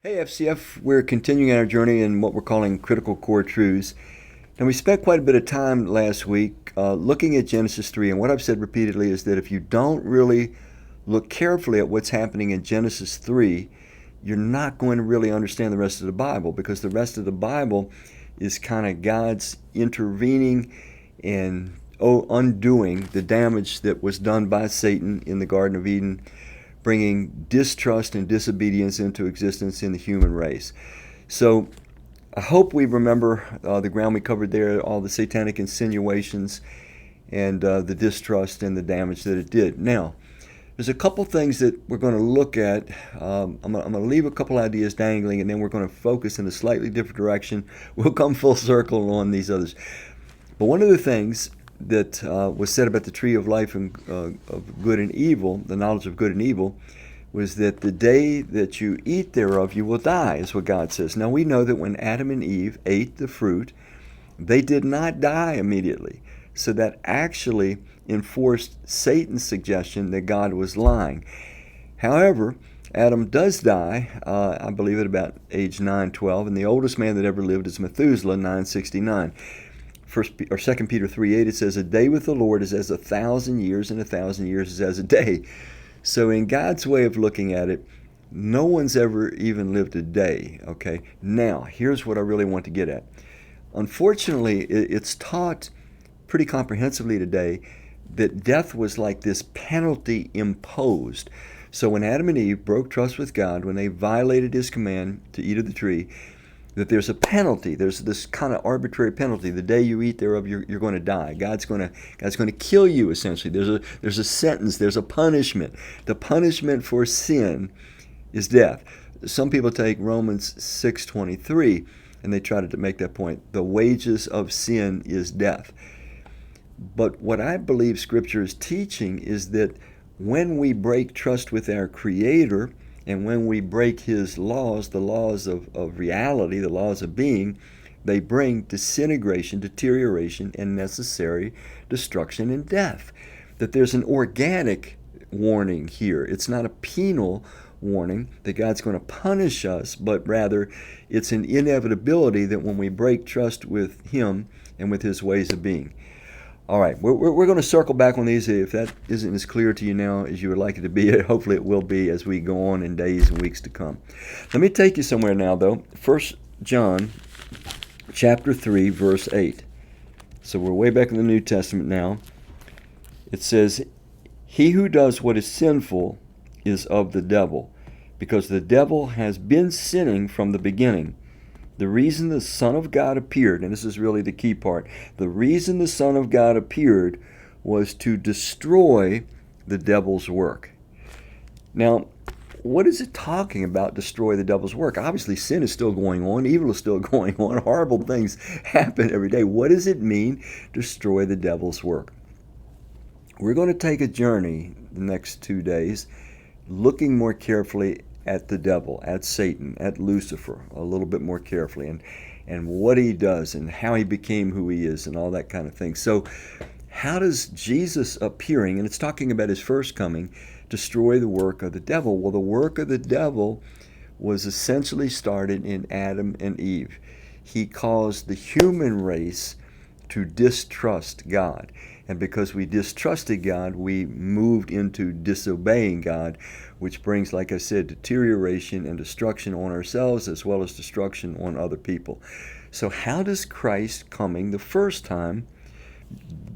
Hey FCF, we're continuing our journey in what we're calling critical core truths. And we spent quite a bit of time last week looking at Genesis 3. And what I've said repeatedly is that if you don't really look carefully at what's happening in Genesis 3, you're not going to really understand the rest of the Bible, because the rest of the Bible is kind of God's intervening and undoing the damage that was done by Satan in the Garden of Eden, bringing distrust and disobedience into existence in the human race. So I hope we remember the ground we covered there, all the satanic insinuations and the distrust and the damage that it did. Now, there's a couple things that we're going to look at. I'm going to leave a couple ideas dangling, and then we're going to focus in a slightly different direction. We'll come full circle on these others. But one of the things that was said about the tree of life and of good and evil, the knowledge of good and evil, was that the day that you eat thereof, you will die, is what God says. Now we know that when Adam and Eve ate the fruit, they did not die immediately. So that actually enforced Satan's suggestion that God was lying. However, Adam does die, I believe at about age 912, and the oldest man that ever lived is Methuselah, 969. Second Peter 3:8, it says, "A day with the Lord is as 1,000 years, and 1,000 years is as a day." So in God's way of looking at it, no one's ever even lived a day. Okay. Now, here's what I really want to get at. Unfortunately, it's taught pretty comprehensively today that death was like this penalty imposed. So when Adam and Eve broke trust with God, when they violated his command to eat of the tree, that there's a penalty. There's this kind of arbitrary penalty. The day you eat thereof, you're going to die. God's going to kill you, essentially. There's a sentence. There's a punishment. The punishment for sin is death. Some people take Romans 6:23 and they try to make that point. The wages of sin is death. But what I believe Scripture is teaching is that when we break trust with our Creator, and when we break his laws, the laws of reality, the laws of being, they bring disintegration, deterioration, and necessary destruction and death. That there's an organic warning here. It's not a penal warning that God's going to punish us, but rather it's an inevitability that when we break trust with him and with his ways of being. All right, we're going to circle back on these. If that isn't as clear to you now as you would like it to be, hopefully it will be as we go on in days and weeks to come. Let me take you somewhere now, though. 1 John chapter 3, verse 8. So we're way back in the New Testament now. It says, "He who does what is sinful is of the devil, because the devil has been sinning from the beginning. The reason the Son of God appeared," and this is really the key part, the reason the Son of God appeared was to destroy the devil's work. Now, what is it talking about, destroy the devil's work? Obviously, sin is still going on, evil is still going on, horrible things happen every day. What does it mean, destroy the devil's work? We're going to take a journey the next 2 days, looking more carefully at the devil, at Satan, at Lucifer, a little bit more carefully, and what he does and how he became who he is and all that kind of thing. So how does Jesus appearing, and it's talking about his first coming, destroy the work of the devil? Well, the work of the devil was essentially started in Adam and Eve. He caused the human race to distrust God. And because we distrusted God, we moved into disobeying God, which brings, like I said, deterioration and destruction on ourselves as well as destruction on other people. So how does Christ coming the first time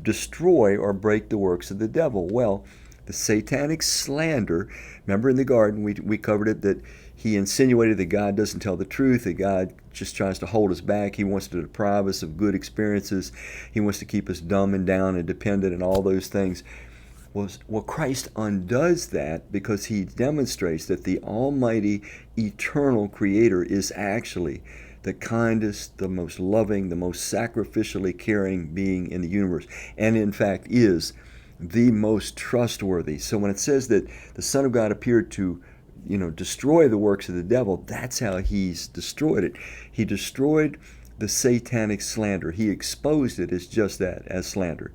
destroy or break the works of the devil? Well, the satanic slander, remember in the garden we covered it, that he insinuated that God doesn't tell the truth, that God just tries to hold us back. He wants to deprive us of good experiences. He wants to keep us dumb and down and dependent and all those things. Well, Christ undoes that because he demonstrates that the almighty, eternal Creator is actually the kindest, the most loving, the most sacrificially caring being in the universe, and in fact is the most trustworthy. So when it says that the Son of God appeared to destroy the works of the devil, that's how he's destroyed it. He destroyed the satanic slander. He exposed it as just that, as slander.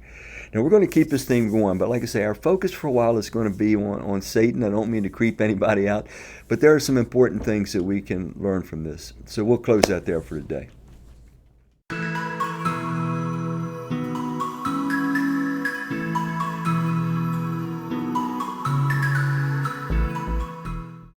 Now we're going to keep this theme going, but like I say, our focus for a while is going to be on Satan. I don't mean to creep anybody out, but there are some important things that we can learn from this. So we'll close out there for today.